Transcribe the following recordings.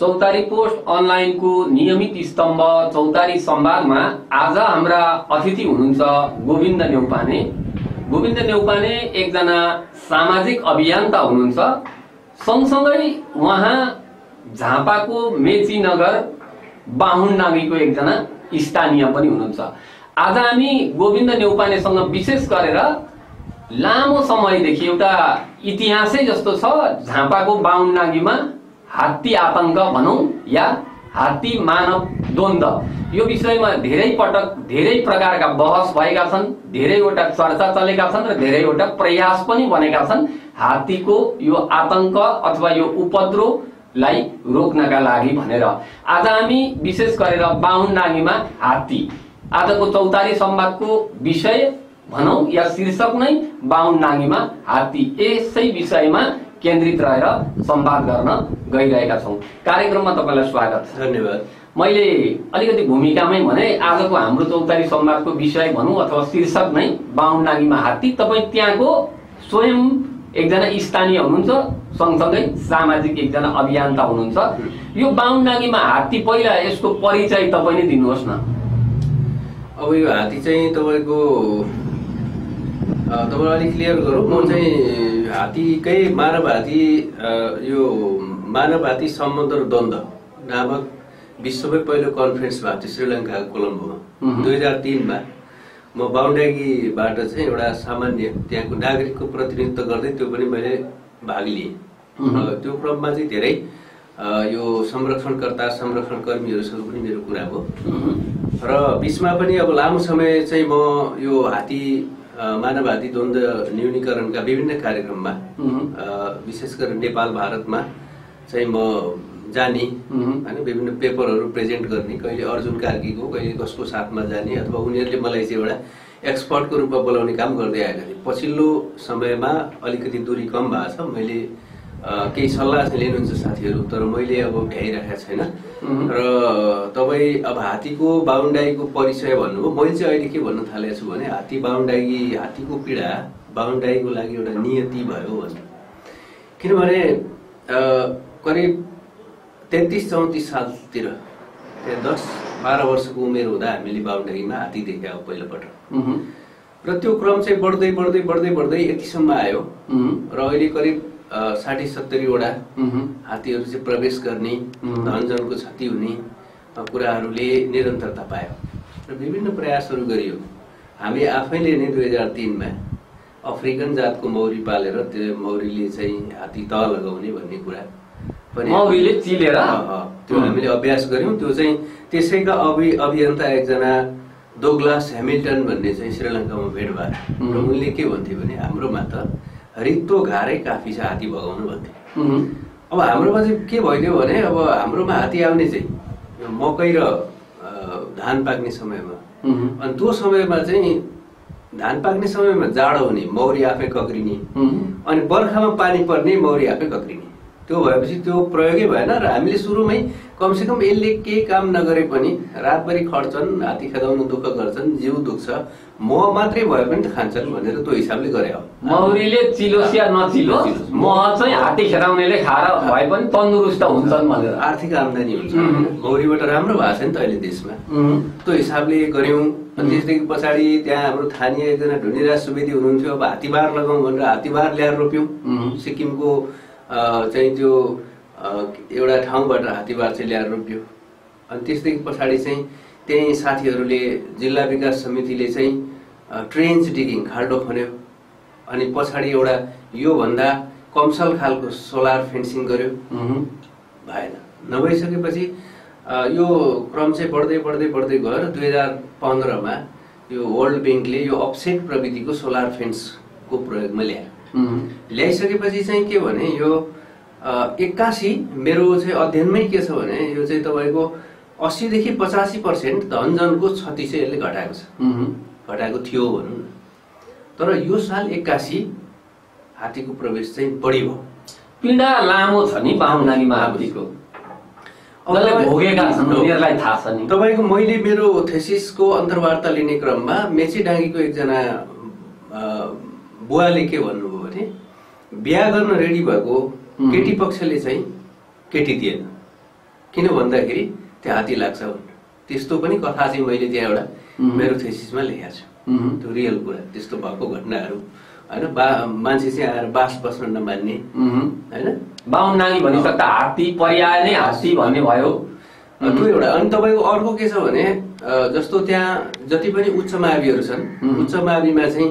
चौतारी post online को नियमित स्तम्भ चौतारी संवाद में आज हाम्रा अतिथि हुनुहुन्छ गोविन्द नेउपाने। गोविन्द नेउपाने एकजना सामाजिक अभियन्ता हुनुहुन्छ। सँगसँगै उहाँ झापाको मेची नगर बाहुनडाँगीको एकजना स्थानीय पनि हुनुहुन्छ। आज हामी गोविन्द नेउपानेसँग विशेष गरेर लामो समयदेखि एउटा इतिहासै जस्तो छ झापाको बाहुनडाँगीमा हात्ती आतंक भनौं या हात्ती मानव द्वन्द्व, यो विषयमा धेरै पटक धेरै प्रकारका बहस भएका छन्, धेरैवटा चर्चा चलेका छन् र धेरैवटा प्रयास पनि बनेका छन् हात्तीको यो आतंक अथवा यो उपद्रवलाई रोक्नका लागि भनेर। आज हामी विशेष गरेर बाहुनडाँगीमा हात्ती, आजको चौतारी संवादको विषय भनौं या शीर्षक नै बाहुनडाँगीमा हात्ती, यसै विषयमा केन्द्रित रहेर संवाद गर्न गइरहेका छौं। कार्यक्रममा तपाईलाई स्वागत छ। धन्यवाद। मैले अलिकति भूमिकामै भने आजको हाम्रो चौतारी संवादको विषय भनौं अथवा शीर्षक नै बाहुनडाँगीमा हात्ती। तपाई त्यहाँको स्वयं एकजना स्थानीय हुनुहुन्छ, सँगसँगै सामाजिक एकजना अभियन्ता हुनुहुन्छ। यो बाहुनडाँगीमा हात्ती, पहिला यसको परिचय तपाई नै दिनुहोस् न। अब यो हात्ती चाहिँ तपाईको तपाईलाई अलिक क्लियर गरौँ। म चाहिँ हात्तीकै मानव हात्ती, यो मानव हात्ती सम्बन्ध र द्वन्द्व नामक विश्वमै पहिलो कन्फरेन्स भएको थियो श्रीलङ्काको कोलम्बोमा 2003 मा। म बाहुनडाँगीबाट चाहिँ एउटा सामान्य त्यहाँको नागरिकको प्रतिनिधित्व गर्दै त्यो पनि मैले भाग लिएँ। त्यो क्रममा चाहिँ धेरै यो संरक्षणकर्ता संरक्षणकर्मीहरूसँग पनि मेरो कुरा भयो र बीचमा पनि अब लामो समय चाहिँ म यो हात्ती मानव हात्ती द्वन्द्व न्यूनीकरणका विभिन्न कार्यक्रममा विशेष गरेर नेपाल भारतमा चाहिँ म जाने हैन, विभिन्न पेपरहरू प्रेजेन्ट गर्ने, कहिले अर्जुन कार्कीको कहिले कसको साथमा जाने अथवा उनीहरूले मलाई चाहिँ एउटा एक्सपर्टको रूपमा बोलाउने काम गर्दै आएका थिए। पछिल्लो समयमा अलिकति दूरी कम भएको छ। मैले केही सल्लाह चाहिँ लिनुहुन्छ साथीहरू, तर मैले अब भ्याइरहेको छैन। र तपाईँ अब हात्तीको बाहुनडाँगीको परिचय भन्नुभयो। मैले चाहिँ अहिले के भन्न थालेको छु भने हात्ती बाहुनडाँगी, हात्तीको पीडा बाहुनडाँगीको लागि एउटा नियति भयो भन्नु। किनभने करिब 33-34 सालतिर 10-12 वर्षको उमेर हुँदा हामीले बाहुनडाँगीमा हात्ती देख्यौँ पहिलोपटक। र त्यो क्रम चाहिँ बढ्दै बढ्दै बढ्दै बढ्दै यतिसम्म आयो र अहिले करिब 60-70 वटा हात्तीहरू चाहिँ प्रवेश गर्ने, धनजनको क्षति हुने कुराहरूले निरन्तरता पायो र विभिन्न प्रयासहरू गरियो। हामी आफैले नै 2003 मा अफ्रिकन जातको मौरी पालेर त्यो मौरीले चाहिँ हात्ती तह लगाउने भन्ने कुरा पनि मौरीले चिलेर त्यो हामीले अभ्यास गर्यौं। त्यो चाहिँ त्यसैका अभियन्ता एकजना डोगलास हेमिल्टन भन्ने चाहिँ श्रीलङ्कामा भेट भयो र उनले के भन्थे भने हाम्रोमा त रित्तो घारै काफी छ हात्ती भगाउनु भन्थे। अब हाम्रोमा चाहिँ के भइदियो भने अब हाम्रोमा हात्ती आउने चाहिँ मकै र धान पाक्ने समयमा, अनि त्यो समयमा चाहिँ धान पाक्ने समयमा जाडो हुने, मौरी आफै कक्रिने, अनि बर्खामा पानी पर्ने, मौरी आफै कक्रिने। त्यो भएपछि त्यो प्रयोगै भएन र हामीले सुरुमै कमसेकम यसले केही काम नगरे पनि रातभरि खट्छन्, हात्ती खेदाउन दुःख गर्छन्, जिउ दुख्छ, मह मात्रै भए पनि त खान्छन् भनेर त्यो हिसाबले गरे हो। मौरीले चिलोस् या नचिलोस्, मह चाहिँ हात्ती खेदाउनेले खाएर भए पनि तन्दुरुस्त हुन्छन् भनेर आर्थिक आम्दानी हुन्छ। मौरीबाट राम्रो भएको छ नि त अहिले देशमा, त्यो हिसाबले गर्यौं। अनि त्यसदेखि पछाडि त्यहाँ हाम्रो स्थानीय एकजना ढुनिराज सुवेदी हुनुहुन्थ्यो। अब हात्तीबार लगाउँ भनेर हात्तीबार ल्याएर रोप्यौं। सिक्किमको चाहिँ त्यो एउटा ठाउँबाट हात्तीबार चाहिँ ल्याएर रोप्यो। अनि त्यसदेखि पछाडि चाहिँ त्यही साथीहरूले जिल्ला विकास समितिले चाहिँ ट्रेन्च डिगिङ, खाल्डो खन्यो। अनि पछाडि एउटा यो भन्दा कमसल खालको सोलर फेन्सिङ गर्यो, भएन। नभइसकेपछि यो क्रम चाहिँ बढ्दै बढ्दै बढ्दै गयो र 2015 मा यो वर्ल्ड बैंकले यो अफसेट प्रविधिको सोलर फेन्सको प्रयोगमा ल्यायो। ल्याइसकेपछि चाहिँ के भने यो 81 मेरो चाहिँ अध्ययनमै के छ भने यो चाहिँ तपाईको 80 देखि 85% धनजनको क्षति चाहिँ यसले घटाएको छ, घटाएको थियो भनौं न। तर यो साल 81 हात्तीको प्रवेश चाहिँ बढी भयो। पीडा लामो छ नि बाहुनडाँगीमा हात्तीको, भोगेका छन्, उनीहरुलाई थाहा छ नि। तपाईको मैले मेरो थेसिसको अन्तर्वार्ता लिने क्रममा मेचीडाँगीको एकजना बुवाले के भन्नुभयो भने बिहा गर्न रेडी भएको केटी पक्षले चाहिँ केटी दिएन किन भन्दाखेरि त्यहाँ हात्ती लाग्छ भनेर। त्यस्तो पनि कथा चाहिँ मैले त्यहाँ एउटा मेरो थेसिसमा लेखेको छु। त्यो रियल कुरा, त्यस्तो भएको घटनाहरू होइन। मान्छे चाहिँ आएर बास बस्न नमान्ने होइन, बाहुन नानी भनिसक्दा हात्ती पर्याय नै हात्ती भन्ने भयो त्यो एउटा। अनि तपाईँको अर्को के छ भने जस्तो त्यहाँ जति पनि उच्च माविहरू छन्, उच्च माविमा चाहिँ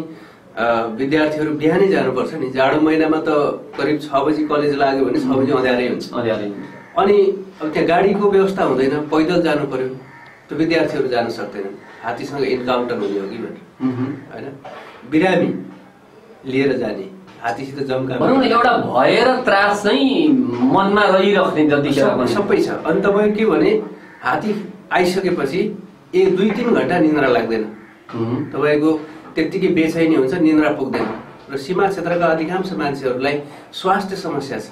विद्यार्थीहरू बिहानै जानुपर्छ नि। जाडो महिनामा त करिब 6 बजी कलेज लाग्यो भने 6 बजी अँध्यारै हुन्छ। अनि अब त्यहाँ गाडीको व्यवस्था हुँदैन, पैदल जानु पर्यो। त्यो विद्यार्थीहरू जान सक्दैनन्, हात्तीसँग इन्काउन्टर हुने हो कि भनेर होइन। बिरामी लिएर जाने, हात्तीसित जम्का एउटा भएर त्रास चाहिँ मनमा रहिराख्ने जतिखेर सबै छ। अनि तपाईँको के भने हात्ती आइसकेपछि 1-2-3 घन्टा निन्द्रा लाग्दैन, तपाईँको त्यत्तिकै बेचैनी हुन्छ, निन्द्रा पुग्दैन। र सीमा क्षेत्रका अधिकांश मान्छेहरूलाई स्वास्थ्य समस्या छ,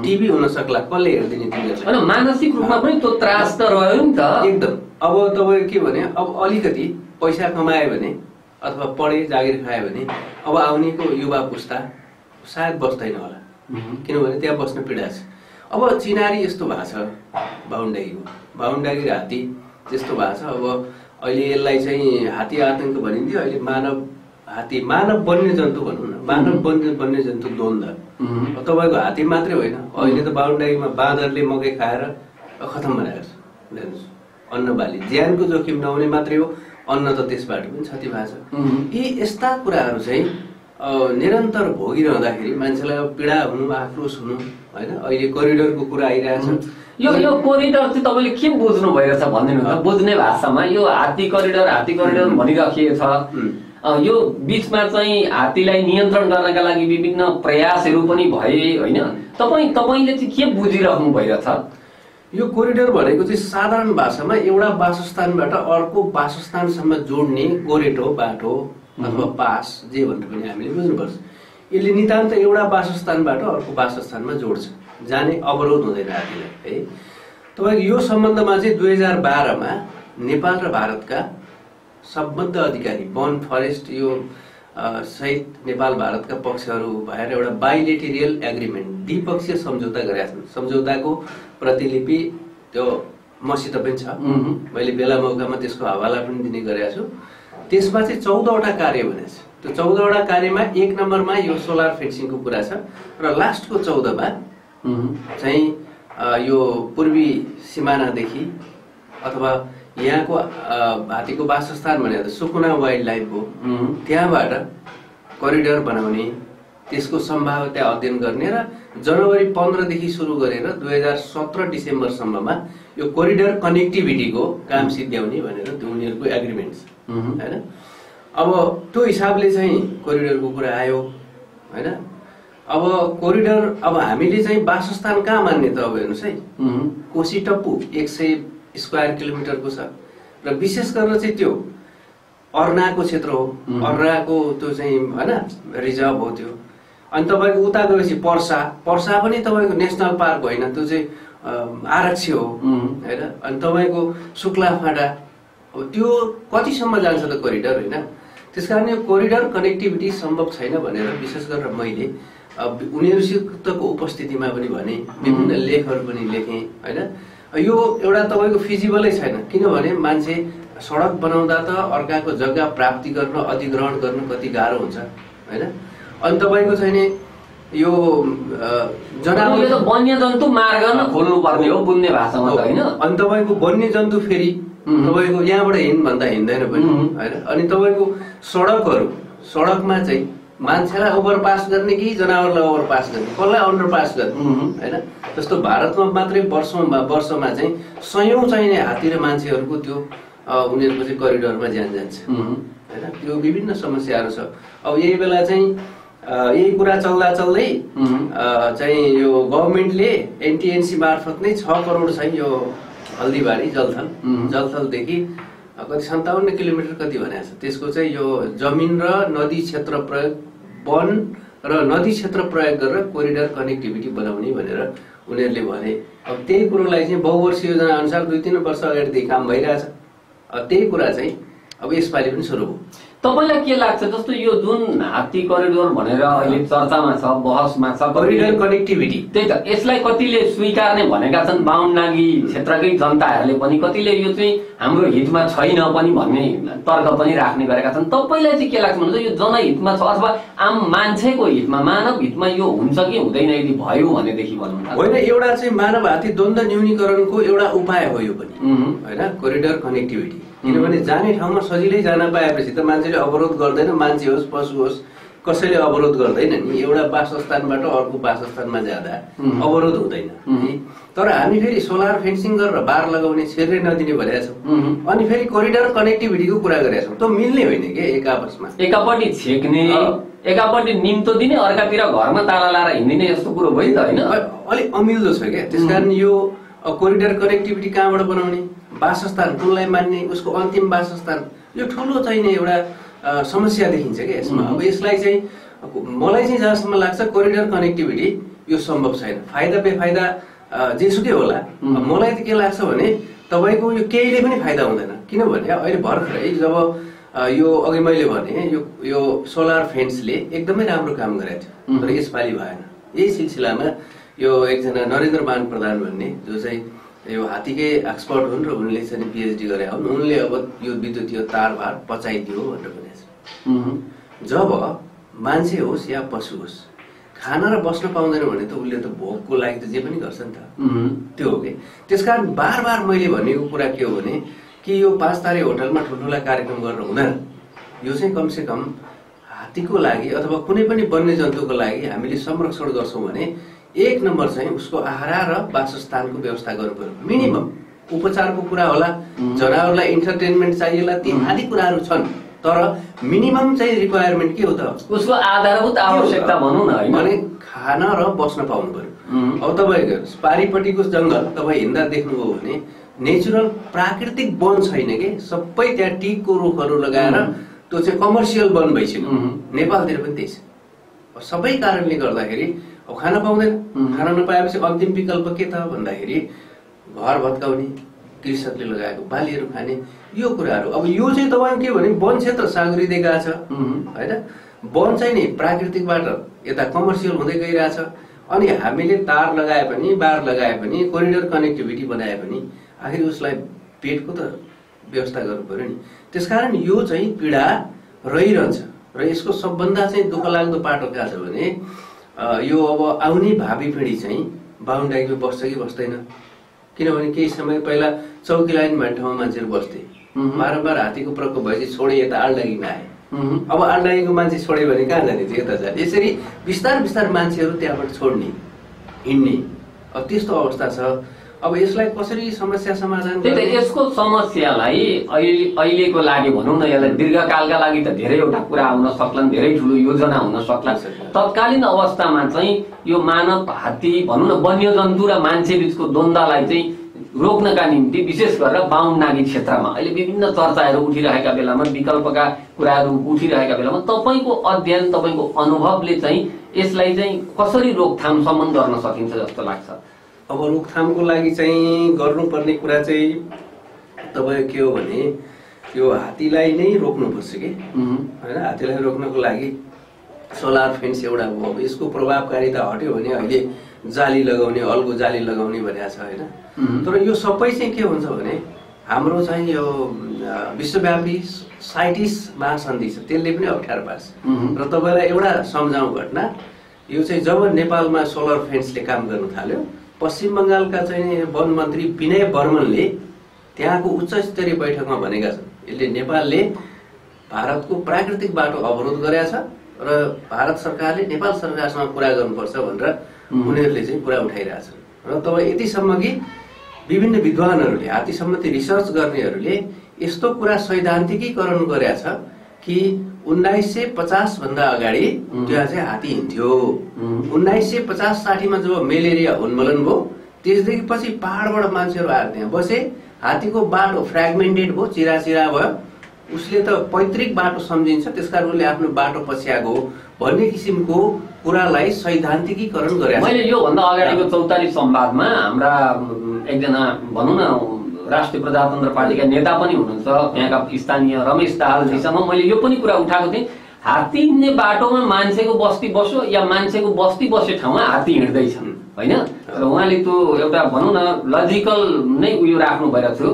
टिभी हुन सक्ला, कसले हेरिदिने टिभीलाई। मानसिक रूपमा पनि त्यो त्रास त रह्यो नि त एकदम। अब तपाईँको के भने अब अलिकति पैसा कमायो भने अथवा पढे जागिर खायो भने अब आउनेको युवा पुस्ता सायद बस्दैन होला, किनभने त्यहाँ बस्न पीडा छ। अब चिनारी यस्तो भएको छ, बाहुनडाँगी र हात्ती त्यस्तो भएको छ। अब अहिले यसलाई चाहिँ हात्ती आतङ्क भनिन्थ्यो, अहिले मानव वन्यजन्तु भनौँ न, मानव वन्यजन्तु द्वन्द। तपाईँको हात्ती मात्रै होइन, अहिले त बाहुनडाँगीमा बाँदरले मकै खाएर खतम बनाएको छ। हेर्नुहोस्, अन्न बाली ज्यानको जोखिम नहुने मात्रै हो, अन्न त त्यसबाट पनि क्षति भएको छ। यी यस्ता कुराहरू चाहिँ निरन्तर भोगिरहँदाखेरि मान्छेलाई पीडा हुनु, आक्रोश हुनु होइन। अहिले कोरिडोरको कुरा आइरहेछ। यो कोरिडोर चाहिँ तपाईँले के बुझ्नु भइरहेछ भनिदिनु त, बुझ्ने भाषामा। यो हात्ती करिडोर भनिराखिएको छ, यो बिचमा चाहिँ हात्तीलाई नियन्त्रण गर्नका लागि विभिन्न प्रयासहरू पनि भए होइन। तपाईँले चाहिँ के बुझिराख्नु भइरहेछ? यो कोरिडोर भनेको चाहिँ साधारण भाषामा एउटा वासस्थानबाट अर्को वासस्थानसम्म जोड्ने गोरेटो बाटो अथवा पास, जे भनेर पनि हामीले बुझ्नुपर्छ। यसले नितान्त एउटा वासस्थानबाट अर्को वासस्थानमा जोड्छ, जाने अवरोध हुँदैन हात्तीलाई है। तपाईँको यो सम्बन्धमा चाहिँ 2012मा नेपाल र भारतका सम्बद्ध अधिकारी, वन फरेस्ट यो सहित नेपाल भारतका पक्षहरू भएर एउटा बाइलेटेरियल एग्रिमेन्ट, द्विपक्षीय सम्झौता गरेका छन्। सम्झौताको प्रतिलिपि त्यो मसित पनि छ, मैले बेला मौकामा त्यसको हवाला पनि दिने गरेको छु। त्यसमा चाहिँ 14वटा कार्य भनेको छ। त्यो 14वटा कार्यमा 1 नम्बरमा यो सोलर फेन्सिङको कुरा छ, र लास्टको 14मा चाहिँ यो पूर्वी सिमानादेखि अथवा यहाँको हात्तीको वासस्थान भनेर सुकुना वाइल्ड लाइफ हो, त्यहाँबाट करिडोर बनाउने, त्यसको सम्भाव्यता अध्ययन गर्ने र जनवरी 15देखि सुरु गरेर 2017 डिसेम्बरसम्ममा यो कोरिडोर कनेक्टिभिटीको काम सिद्ध्याउने भनेर त्यो उनीहरूको एग्रिमेन्ट छ होइन। अब त्यो हिसाबले चाहिँ कोरिडोरको कुरा आयो होइन। अब कोरिडोर, अब हामीले चाहिँ वासस्थान कहाँ मान्ने त? अब हेर्नुहोस् है, कोशी टप्पु 100 स्क्वायर किलोमिटरको छ, र विशेष गरेर चाहिँ त्यो अर्नाको क्षेत्र हो, अर्नाको त्यो चाहिँ होइन रिजर्भ हो त्यो। अनि तपाईँको उता गएपछि पर्सा पनि तपाईँको नेसनल पार्क होइन, त्यो चाहिँ आरक्षी हो होइन। अनि तपाईँको शुक्ला फाँटा, अब त्यो कतिसम्म जान्छ त कोरिडोर होइन। त्यसकारण यो कोरिडोर कनेक्टिभिटी सम्भव छैन भनेर विशेष गरेर मैले उनीहरूसितको उपस्थितिमा पनि भने, विभिन्न लेखहरू पनि लेखेँ होइन। यो एउटा तपाईँको फिजिबलै छैन, किनभने मान्छे सडक बनाउँदा त अर्काको जग्गा प्राप्ति गर्न, अधिग्रहण गर्न कति गाह्रो हुन्छ होइन। अनि तपाईँको चाहिँ नि यो जनावरले त वन्यजन्तु मार्ग खोल्नु पर्ने हो बुझ्ने भाषामा त होइन। अनि तपाईँको वन्यजन्तु फेरि तपाईँको यहाँबाट हिँड भन्दा हिँड्दैन पनि होइन। अनि तपाईँको सडकमा चाहिँ मान्छेलाई ओभरपास गर्ने कि जनावरलाई ओभरपास गर्ने, कसलाई अन्डरपास गर्ने होइन। जस्तो भारतमा मात्रै वर्षमा चाहिँ सयौं चाहिने हात्ती र मान्छेहरूको त्यो उनीहरूको चाहिँ करिडोरमा ज्यान जान्छ होइन। त्यो विभिन्न समस्याहरू छ। अब यही बेला चाहिँ यही कुरा चल्दै चाहिँ यो गभर्मेन्टले एनटिएनसी मार्फत नै 6 करोड चाहिँ यो हल्दीबारी जलथलदेखि कति 57 किलोमिटर कति भनेको छ, त्यसको चाहिँ यो जमिन र नदी क्षेत्र प्रयोग, वन र नदी क्षेत्र प्रयोग गरेर कोरिडोर कनेक्टिभिटी बनाउने भनेर उनीहरूले भने। अब त्यही कुरोलाई चाहिँ बहुवर्षीय योजना अनुसार 2-3 वर्ष अगाडिदेखि काम भइरहेछ। त्यही कुरा चाहिँ अब यसपालि पनि सुरु हो। तपाईलाई के लाग्छ जस्तो यो जुन हात्ती करिडोर भनेर अहिले चर्चामा छ, बहसमा छ, करिडोर कनेक्टिभिटी, त्यही त यसलाई कतिले स्वीकार्ने भनेका छन् बाहुननागी क्षेत्रकै जनताहरूले पनि, कतिले यो चाहिँ हाम्रो हितमा छैन पनि भन्ने तर्क पनि राख्ने गरेका छन्। तपाईलाई चाहिँ के लाग्छ भन्नुहुन्छ यो जनहितमा छ अथवा आम मान्छेको हितमा, मानव हितमा यो हुन्छ कि हुँदैन यदि भयो भनेदेखि भन्नुहुन्छ? होइन, एउटा चाहिँ मानव हात्ती द्वन्द्व न्यूनीकरणको एउटा उपाय हो यो पनि, होइन, कोरिडोर कनेक्टिभिटी। किनभने जाने ठाउँमा सजिलै जान पाएपछि त मान्छेले अवरोध गर्दैन, मान्छे होस् पशु होस् कसैले अवरोध गर्दैन नि। एउटा वासस्थानबाट अर्को वासस्थानमा जाँदा अवरोध हुँदैन। तर हामी फेरि सोलर फेन्सिङ गरेर बार लगाउने, छिर्नै नदिने भनेका छौँ, अनि फेरि कोरिडोर कनेक्टिभिटीको कुरा गरेका छौँ। त मिल्ने होइन के एक आपसमा, एकापट्टि छेक्ने, एकापट्टि निम्तो दिने, अर्कातिर घरमा ताला लाएर हिँड्ने, यस्तो कुरो भयो त होइन? अलिक अमिल्दो छ क्या। त्यसकारण यो कोरिडोर कनेक्टिभिटी कहाँबाट बनाउने, वासस्थान कुनलाई मान्ने, उसको अन्तिम वासस्थान, यो ठुलो चाहिने एउटा समस्या देखिन्छ क्या यसमा। अब यसलाई चाहिँ मलाई चाहिँ जहाँसम्म लाग्छ कोरिडोर कनेक्टिभिटी यो सम्भव छैन। फाइदा बेफाइदा जेसुकै होला, मलाई त के लाग्छ भने तपाईँको यो केहीले पनि फाइदा हुँदैन। किनभने अहिले भर्खरै जब यो अघि मैले भने यो सोलर फेन्सले एकदमै राम्रो काम गरेको थियो, तर यसपालि भएन। यही सिलसिलामा यो एकजना नरेन्द्र मान प्रधान भन्ने जो चाहिँ यो हात्तीकै एक्सपर्ट हुन् र उनले चाहिँ पिएचडी गरेका हुन्, उनले अब यो विद्युतीय तारबार पचाइदियो भनेर भनेको छ। जब मान्छे होस् या पशु होस् खाना र बस्न पाउँदैन भने त उसले त भोकको लागि त जे पनि गर्छ नि त, त्यो हो कि। त्यसकारण बार बार मैले भनेको कुरा के हो भने कि यो 5 तारे होटलमा ठुल्ठुला कार्यक्रम गरेर हुँदैन। यो चाहिँ कमसे कम हात्तीको लागि अथवा कुनै पनि वन्य जन्तुको लागि हामीले संरक्षण गर्छौँ भने एक नम्बर चाहिँ उसको आहारा र वासस्थानको व्यवस्था गर्नु पर्यो। मिनिमम उपचारको कुरा होला, जनावरलाई इन्टरटेनमेन्ट चाहिएला, ती आदि कुराहरू छन्, तर मिनिमम चाहिँ रिक्वायरमेन्ट के हो त, उसको आधारभूत आवश्यकता भनौँ न, होइन भने खान र बस्न पाउनु पर्यो। अब तपाईँको पारिपट्टिको जङ्गल तपाईँ हिँड्दा देख्नुभयो भने नेचुरल प्राकृतिक वन छैन कि, सबै त्यहाँ टिकको रुखहरू लगाएर त्यो चाहिँ कमर्सियल वन भइसक्यो। नेपालतिर पनि त्यही छ। सबै कारणले गर्दाखेरि अब खान पाउँदैन, खान नपाएपछि अन्तिम विकल्प के त भन्दाखेरि घर भत्काउने, कृषकले लगाएको बालीहरू खाने, यो कुराहरू। अब यो चाहिँ तपाईँको के भने वन क्षेत्र साँगुरिँदै गएको छ, होइन, वन चाहिँ नि प्राकृतिकबाट यता कमर्सियल हुँदै गइरहेछ। अनि हामीले तार लगाए पनि, बार लगाए पनि, कोरिडोर कनेक्टिभिटी बनाए पनि आखिर उसलाई पेटको त व्यवस्था गर्नु पर्यो नि। त्यसकारण यो चाहिँ पीडा रहिरहन्छ र यसको सबभन्दा चाहिँ दुःख लाग्दो पाटो कहाँ छ भने यो अब आउने भावी पिँढी चाहिँ बाहुनडाइमा बस्छ कि बस्दैन। किनभने केही समय पहिला चौकी लाइन भन्ने ठाउँमा मान्छेहरू बस्थे, बारम्बार हात्तीको प्रकोप भएपछि छोडे यता आलडाँगीमा आए। अब आलडाँगीको मान्छे छोड्यो भने कहाँ जाने थियो, यता जाने। यसरी बिस्तार बिस्तार मान्छेहरू त्यहाँबाट छोड्ने, हिँड्ने, अब त्यस्तो अवस्था छ। अब यसलाई कसरी समस्या समाधान गर्ने? यसको समस्यालाई अहिलेको लागि भनौँ न, यसलाई दीर्घकालका लागि त धेरैवटा कुरा आउन सक्लान्, धेरै ठुलो योजना हुन सक्ला। तत्कालीन अवस्थामा चाहिँ यो मानव हात्ती भनौँ न वन्यजन्तु र मान्छे बीचको द्वन्द्वलाई चाहिँ रोक्नका निम्ति विशेष गरेर बाहुननागी क्षेत्रमा अहिले विभिन्न चर्चाहरू उठिरहेका बेलामा, विकल्पका कुराहरू उठिरहेका बेलामा तपाईँको अध्ययन, तपाईँको अनुभवले चाहिँ यसलाई चाहिँ कसरी रोकथामसम्म गर्न सकिन्छ जस्तो लाग्छ? अब रोकथामको लागि चाहिँ गर्नुपर्ने कुरा चाहिँ तपाईँ के हो भने यो हात्तीलाई नै रोक्नुपर्छ कि, होइन। हात्तीलाई रोक्नको लागि सोलर फेन्स एउटा हो। अब यसको प्रभावकारिता हट्यो भने अहिले जाली लगाउने, अल्गो जाली लगाउने भनेको छ, होइन। तर यो सबै चाहिँ के हुन्छ भने हाम्रो चाहिँ यो विश्वव्यापी साइटिस महासन्धि छ, त्यसले पनि अप्ठ्यारो पार्छ। र तपाईँलाई एउटा सम्झाउँ घटना, यो चाहिँ जब नेपालमा सोलर फेन्सले काम गर्न थाल्यो, पश्चिम बङ्गालका चाहिँ वन मन्त्री विनय बर्मनले त्यहाँको उच्च स्तरीय बैठकमा भनेका छन् यसले नेपालले भारतको प्राकृतिक बाटो अवरोध गरेका छ र भारत सरकारले नेपाल सरकारसँग कुरा गर्नुपर्छ भनेर उनीहरूले चाहिँ कुरा उठाइरहेछन्। र तपाईँ यतिसम्म कि विभिन्न विद्वानहरूले, हात्ती सम्बन्धी रिसर्च गर्नेहरूले यस्तो कुरा सैद्धान्तिकीकरण गरेका छ कि 1950 भन्दा अगाडि त्यहाँ चाहिँ हात्ती हिँड्थ्यो। 1950-60 मा जब मलेरिया उन्मूलन भयो त्यसदेखि पछि पहाडबाट मान्छेहरू आएर त्यहाँ बसे, हात्तीको बाटो फ्रेगमेन्टेड भयो, चिरा भयो। उसले त पैतृक बाटो सम्झिन्छ, त्यसकारण उसले आफ्नो बाटो पछ्याएको भन्ने किसिमको कुरालाई सैद्धान्तिकीकरण गरे। मैले यो भन्दा अगाडिको चौतारी संवादमा हाम्रा एकजना भनौँ न राष्ट्रिय प्रजातन्त्र पार्टीका नेता पनि हुनुहुन्छ त्यहाँका स्थानीय रमेश दाहालजीसँग मैले यो पनि कुरा उठाएको थिएँ। हात्ती हिँड्ने बाटोमा मान्छेको बस्ती बस्यो या मान्छेको बस्ती बस्ने ठाउँमा हात्ती हिँड्दैछ होइन। र उहाँले त्यो एउटा भनौँ न लजिकल नै उयो राख्नु भइरहेको थियो।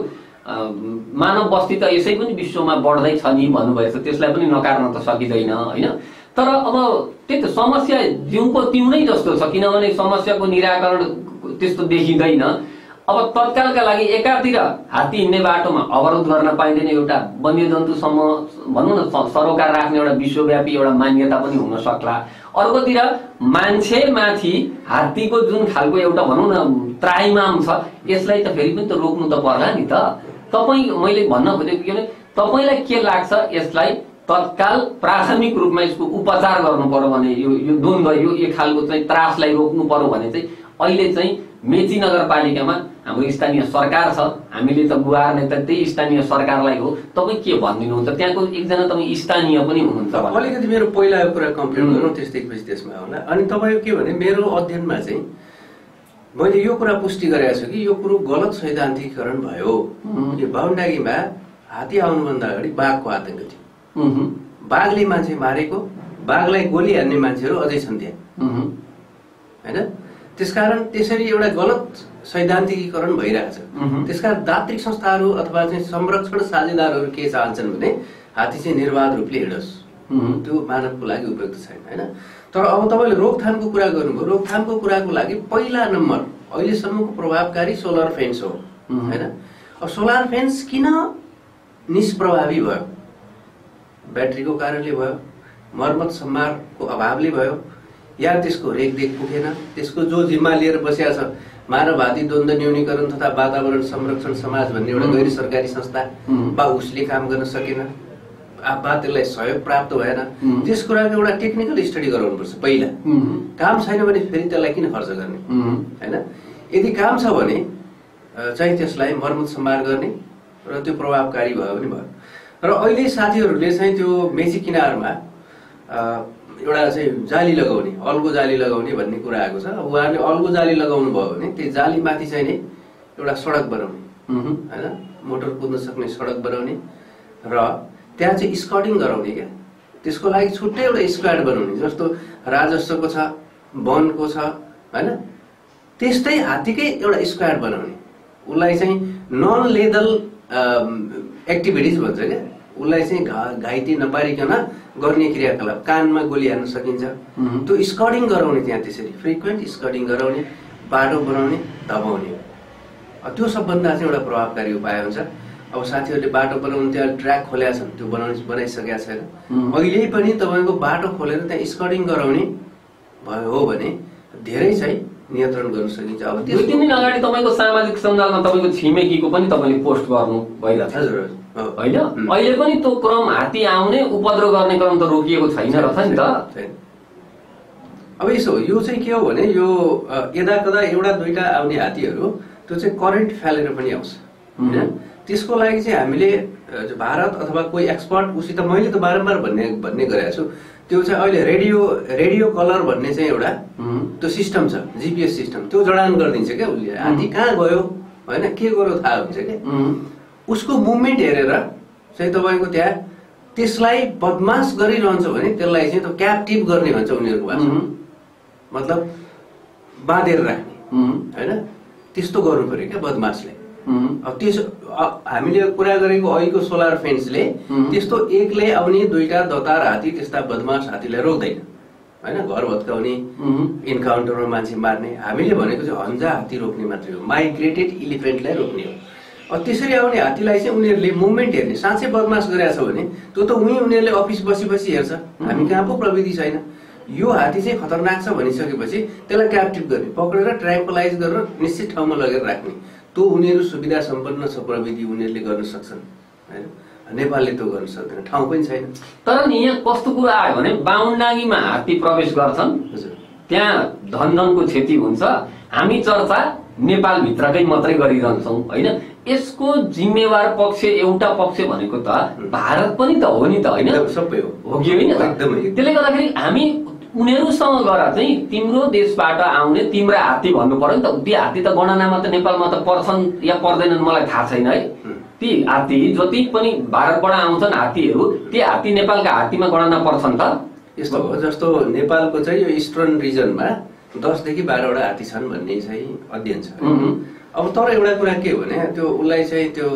मानव बस्ती त यसै पनि विश्वमा बढ्दै छ नि भन्नुभएको छ, त्यसलाई पनि नकार्न त सकिँदैन होइन। तर अब त्यही त समस्या जिउको तिउ नै जस्तो छ, किनभने समस्याको निराकरण त्यस्तो देखिँदैन। अब तत्कालका लागि एकातिर हात्ती हिँड्ने बाटोमा अवरोध गर्न पाइँदैन, एउटा वन्यजन्तुसम्म भनौँ न सरोकार राख्ने एउटा विश्वव्यापी एउटा मान्यता पनि हुन सक्ला। अर्कोतिर मान्छेमाथि हात्तीको जुन खालको एउटा भनौँ न त्राइमाम छ, यसलाई त फेरि पनि त रोक्नु त पर्ला नि त। मैले भन्न खोजेको के भने तपाईँलाई के लाग्छ यसलाई तत्काल प्राथमिक रूपमा यसको उपचार गर्नु पर्यो भने यो द्वन्द्व यो एक खालको चाहिँ त्रासलाई रोक्नु पर्यो भने चाहिँ अहिले चाहिँ मेची नगरपालिकामा हाम्रो स्थानीय सरकार छ, हामीले त गुहार्ने त त्यही स्थानीय सरकारलाई हो। तपाईँ के भनिदिनुहुन्छ? त्यहाँको एकजना तपाईँ स्थानीय पनि हुनुहुन्छ। अलिकति मेरो पहिलाको कुरा कम्प्लिट गरौँ त्यसपछि त्यसमा होला। अनि तपाईँको के भने मेरो अध्ययनमा चाहिँ मैले यो कुरा पुष्टि गरेको छु कि यो कुरो गलत सैद्धान्तिकीकरण भयो। यो बाहुनडाँगीमा हात्ती आउनुभन्दा अगाडि बाघको आतंक थियो। बाघले मान्छे मारेको, बाघलाई गोली हान्ने मान्छेहरू अझै छन् त्यहाँ होइन। त्यसकारण त्यसरी एउटा गलत सैद्धान्तिकीकरण भइरहेछ। त्यसकारण दार्शनिक संस्थाहरू अथवा चाहिँ संरक्षण साझेदारहरू के चाहन्छन् भने हात्ती चाहिँ निर्वाध रूपले हिँडोस्, त्यो मानवको लागि उपयुक्त छैन होइन। तर अब तपाईँले रोकथामको कुरा गर्नुभयो। रोकथामको कुराको लागि पहिला नम्बर अहिलेसम्मको प्रभावकारी सोलर फेन्स हो होइन। अब सोलर फेन्स किन निष्प्रभावी भयो? ब्याट्रीको कारणले भयो, मर्मत सम्मारको अभावले भयो, या त्यसको रेखदेख पुगेन? त्यसको जो जिम्मा लिएर बसेको छ मानववादी द्वन्द्व न्यूनीकरण तथा वातावरण संरक्षण समाज भन्ने एउटा गैर सरकारी संस्था बा उसले काम गर्न सकेन, बा त्यसलाई सहयोग प्राप्त भएन। त्यस कुराको एउटा टेक्निकल स्टडी गराउनुपर्छ पहिला। काम छैन भने फेरि त्यसलाई किन खर्च गर्ने होइन। यदि काम छ भने चाहिँ त्यसलाई मर्मत सम्मार गर्ने र त्यो प्रभावकारी भयो भने भयो। र अहिले साथीहरूले चाहिँ त्यो मेची किनारमा एउटा चाहिँ जाली लगाउने, अल्गो जाली लगाउने भन्ने कुरा आएको छ। अब उहाँहरूले अल्गो जाली लगाउनु भयो भने त्यो जालीमाथि चाहिँ नि एउटा सडक बनाउने होइन, मोटर कुद्न सक्ने सडक बनाउने र त्यहाँ चाहिँ स्कटिङ गराउने क्या। त्यसको लागि छुट्टै एउटा स्क्वाड बनाउने, जस्तो राजस्वको छ, वनको छ होइन, त्यस्तै हात्तीकै एउटा स्क्वाड बनाउने। उसलाई चाहिँ नन लेदल एक्टिभिटिज भन्छ क्या। उसलाई चाहिँ घाइते नपारिकन गर्ने क्रियाकलाप, कानमा गोली हान्न सकिन्छ, त्यो स्कटिङ गराउने, त्यहाँ त्यसरी फ्रिक्वेन्ट स्कटिङ गराउने, बाटो बनाउने, दबाउने। त्यो सबभन्दा चाहिँ एउटा प्रभावकारी उपाय हुन्छ। अब साथीहरूले बाटो बनाउनु त्यहाँ ट्र्याक खोलेका छन्, त्यो बनाइसकेका छैन। अहिले पनि तपाईँको बाटो खोलेर त्यहाँ स्कटिङ गराउने भयो हो भने धेरै चाहिँ नियन्त्रण गर्न सकिन्छ। अब 2-3 दिन अगाडि तपाईँको सामाजिक सञ्जालमा तपाईँको छिमेकीको पनि तपाईँले पोस्ट गर्नु भइरहेको छ हजुर होइन। अहिले पनि त्यो क्रम हात्ती आउने उपद्रव गर्ने क्रम त रोकिएको छैन रहेछ नि त। अब यसो यो चाहिँ के हो भने यो यदा कदा एउटा दुईटा आउने हात्तीहरू त्यो चाहिँ करेन्ट फालेर पनि आउँछ होइन। त्यसको लागि चाहिँ हामीले भारत अथवा कोही एक्सपर्ट उसित मैले त बारम्बार भन्ने गरेको छु। त्यो चाहिँ अहिले रेडियो कलर भन्ने चाहिँ एउटा त्यो सिस्टम छ, जिपिएस सिस्टम, त्यो जडान गरिदिन्छ क्या उसले। हात्ती कहाँ गयो होइन, के गर्यो थाहा हुन्छ क्या। उसको मुभमेन्ट हेरेर चाहिँ तपाईँको त्यहाँ त्यसलाई बदमास गरिरहन्छ भने त्यसलाई चाहिँ त्यो क्याप्टिभ गर्ने भन्छ उनीहरूको भाषामा, मतलब बाँधेर राख्ने होइन। त्यस्तो गर्नु पर्यो क्या बदमासले। त्यस हामीले कुरा गरेको अहिलेको सोलर फेन्सले त्यस्तो एक्लै आउने दुईटा दतार हात्ती, त्यस्ता बदमास हात्तीलाई रोक्दैन होइन। घर भत्काउने, इन्काउन्टरमा मान्छे मार्ने, हामीले भनेको चाहिँ हन्जा हात्ती रोक्ने मात्रै हो, माइग्रेटेड इलिफेन्टलाई रोक्ने हो। त्यसरी आउने हात्तीलाई चाहिँ उनीहरूले मुभमेन्ट हेर्ने, साँच्चै बदमास गरेको छ भने त्यो त उनीहरूले अफिस बसी हेर्छ, हामी कहाँ पो प्रविधि छैन। यो हात्ती चाहिँ खतरनाक छ भनिसकेपछि त्यसलाई क्याप्टिभ गर्ने, पक्रेर ट्र्याङ्कुलाइज गरेर निश्चित ठाउँमा लगेर राख्ने, त्यो उनीहरू सुविधा सम्पन्न छ, प्रविधि उनीहरूले गर्न सक्छन् होइन। नेपालले त्यो गर्न सक्दैन, ठाउँ पनि छैन। तर नि यहाँ कस्तो कुरा आयो भने बाहुनडाँगीमा हात्ती प्रवेश गर्छन्, त्यहाँ धनजनको क्षति हुन्छ, हामी चर्चा नेपालभित्रकै मात्रै गरिरहन्छौँ होइन। यसको जिम्मेवार पक्ष एउटा पक्ष भनेको त भारत पनि त हो नि त होइन, सबै हो कि होइन। त्यसले गर्दाखेरि हामी उनीहरूसँग गएर चाहिँ तिम्रो देशबाट आउने तिम्रा हात्ती भन्नु पर्यो नि त। ती हात्ती त गणनामा त नेपालमा त पर्छन् या पर्दैनन् मलाई थाहा छैन है। ती हात्ती जति पनि भारतबाट आउँछन् हात्तीहरू, ती हात्ती नेपालका हात्तीमा गणना पर्छन् त। यस्तो हो, जस्तो नेपालको चाहिँ यो इस्टर्न रिजनमा 10 देखि 12 वटा हात्ती छन् भन्ने चाहिँ अध्ययन छ। अब तर एउटा कुरा के हो भने त्यो उसलाई चाहिँ त्यो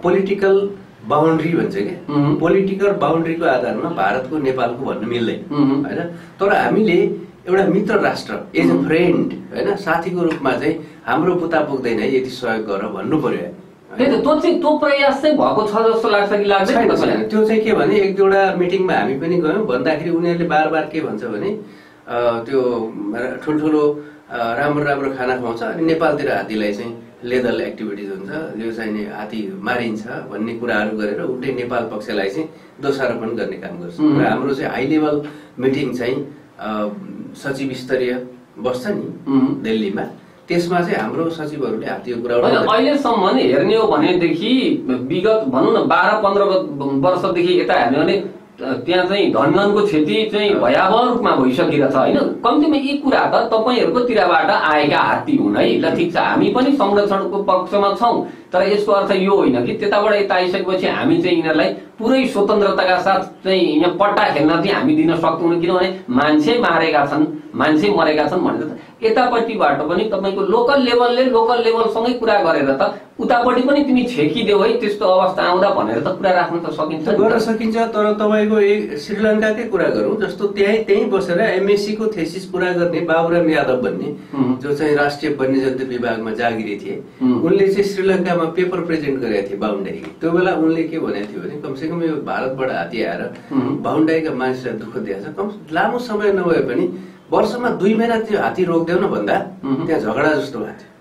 पोलिटिकल बााउन्ड्री भन्छ क्या, पोलिटिकल बााउन्ड्रीको आधारमा भारतको नेपालको भन्नु मिल्दैन होइन। तर हामीले एउटा मित्र राष्ट्र एज अ फ्रेन्ड होइन, साथीको रूपमा चाहिँ हाम्रो बुता पुग्दैन यति सहयोग गर भन्नु पर्यो। त्यो प्रयास चाहिँ भएको छ जस्तो लाग्छ कि लाग्दैन? त्यो चाहिँ के भने एक दुईवटा मिटिङमा हामी पनि गयौँ, भन्दाखेरि उनीहरूले बार के भन्छ भने त्यो ठुल्ठुलो राम्रो खाना खुवाउँछ अनि नेपालतिर हात्तीलाई चाहिँ लेदल एक्टिभिटिज हुन्छ, यो चाहिँ हात्ती मारिन्छ भन्ने कुराहरू गरेर उल्टै नेपाल पक्षलाई चाहिँ दोषारोपण गर्ने काम गर्छ। र हाम्रो चाहिँ हाई लेभल मिटिङ चाहिँ सचिव स्तरीय बस्छ नि दिल्लीमा, त्यसमा चाहिँ हाम्रो सचिवहरूले हात्तीको कुरा अहिलेसम्म हेर्ने हो भनेदेखि विगत भनौँ न 12-15 वर्षदेखि यता हेर्ने भने त्यहाँ चाहिँ धनगनको क्षति चाहिँ भयावह रूपमा भइसकेको छ होइन। कम्तीमा यी कुरा त तपाईँहरूको तिरबाट आएका हात्ती हुन् है। ल ठिक छ, हामी पनि संरक्षणको पक्षमा छौँ, तर यसको अर्थ यो होइन कि त्यताबाट यता आइसकेपछि हामी चाहिँ यिनीहरूलाई पुरै स्वतन्त्रताका साथ चाहिँ यहाँ पट्टा खेल्न चाहिँ हामी दिन सक्दैनौँ, किनभने मान्छे मारेका छन्, मान्छे मरेका छन् भनेर यतापट्टिबाट पनि तपाईँको लोकल लेभलसँगै कुरा गरेर त उतापट्टि पनि तिमी छेकिदेऊ है, त्यस्तो अवस्था आउँदा भनेर त कुरा राख्न त सकिन्छ, गर्न सकिन्छ। तर तपाईँको श्रीलङ्काकै कुरा गरौँ, जस्तो त्यहीँ बसेर एमएससी को थेसिस पुरा गर्ने बाबुराम यादव भन्ने जो चाहिँ राष्ट्रिय वन्यजन्तु विभागमा जागिरी थिए, उनले चाहिँ श्रीलङ्कामा पेपर प्रेजेन्ट गरेका थिए बाहुनडाई। त्यो बेला उनले के भनेको थियो भने कमसेकम यो भारतबाट हात्ती आएर बाहुनडाईका मान्छेलाई दुःख दिएछ, कम लामो समय नभए पनि वर्षमा 2 महिना त्यो हात्ती रोक्देऊ न भन्दा त्यहाँ झगडा जस्तो भएको थियो।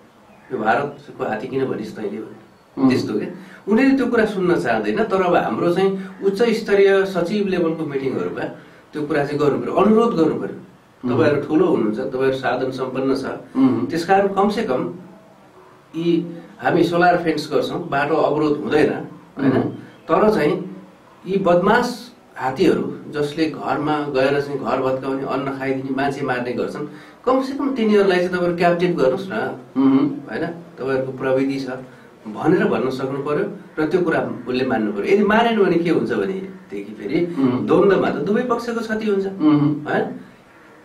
यो भारतको हात्ती किन भनिस् तैँले भने त्यस्तो के उनीहरूले त्यो कुरा सुन्न चाहँदैन। तर अब हाम्रो चाहिँ उच्च स्तरीय सचिव लेभलको मिटिङहरूमा त्यो कुरा चाहिँ गर्नु पर्यो, अनुरोध गर्नु पर्यो। तपाईँहरू ठुलो हुनुहुन्छ, तपाईँहरू साधन सम्पन्न छ, त्यसकारण कमसेकम यी हामी सोलर फेन्स गर्छौँ, बाटो अवरोध हुँदैन होइन। तर चाहिँ यी बदमास हात्तीहरू जसले घरमा गएर चाहिँ घर भत्काउने, अन्न खाइदिने, मान्छे मार्ने गर्छन्, कमसेकम तिनीहरूलाई चाहिँ तपाईँहरू क्याप्टिभ गर्नुहोस् न होइन, तपाईँहरूको प्रविधि छ भनेर भन्न सक्नु पर्यो र त्यो कुरा उसले मान्नु पर्यो। यदि मानेन भने के हुन्छ भनेदेखि फेरि द्वन्द्वमा त दुवै पक्षको क्षति हुन्छ होइन।